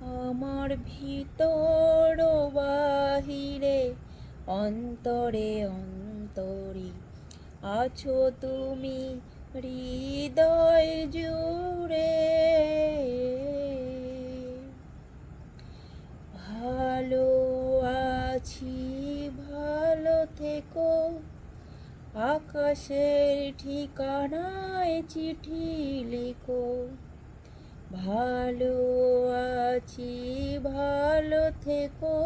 আমার ভিতর ও বাহিরে অন্তরে অন্তরে আছো তুমি হৃদয় জুড়ে। ভালো আছি, ভালো থেকো, আকাশের ঠিকানায় চিঠি লিখো। ভালো আছি, ভালো থেকো,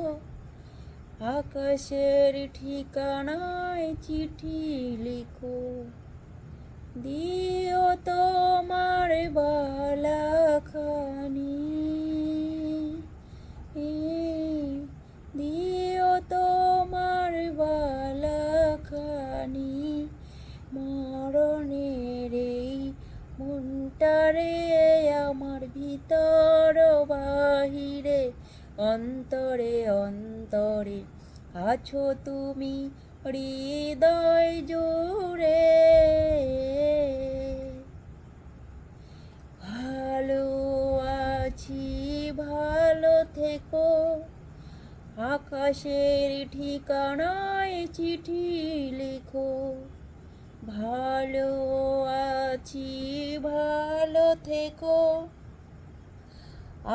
আকাশের ঠিকানায় চিঠি লিখো। দিও তোমার বালাখানি, দিও তোমার বালাখানি, মরণের এই মনটারে আমার ভিতর বাহিরে অন্তরে অন্তরে আছো তুমি হৃদয় জুড়ে। ভালো আছি, ভালো থেকো, আকাশের ঠিকানায় চিঠি লিখো। ভালো আছি, ভালো থেকো,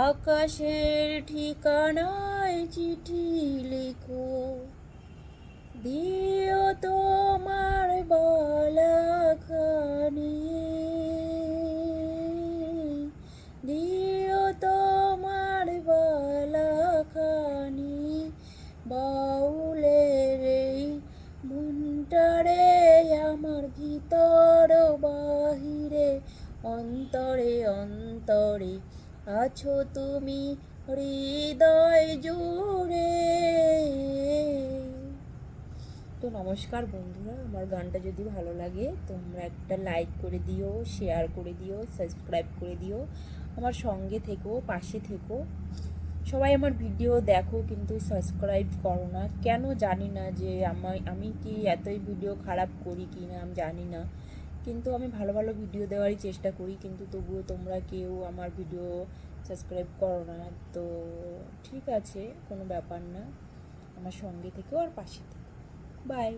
আকাশের ঠিকানায় চিঠি লিখো। দিও তোমার বালাখানি, দিও তোমার বালাখানি, বাউলের এই মনটারে আমার ভিতর বাহিরে অন্তরে অন্তরে আছো তুমি হৃদয় জুড়ে। তো নমস্কার বন্ধুরা, আমার গানটা যদি ভালো লাগে তোমরা একটা লাইক করে দিও, শেয়ার করে দিও, সাবস্ক্রাইব করে দিও, আমার সঙ্গে থেকো, পাশে থেকো। সবাই আমার ভিডিও দেখো কিন্তু সাবস্ক্রাইব করো না, কেন জানি না, যে আমি কি এতই ভিডিও খারাপ করি কি না আমি জানি না, কিন্তু আমি ভালো ভালো ভিডিও দেওয়ারই চেষ্টা করি, কিন্তু তবুও তোমরা কেউ আমার ভিডিও সাবস্ক্রাইব করো না। তো ঠিক আছে, কোনো ব্যাপার না, আমার সঙ্গে থেকো আর পাশে থেকো। বাই।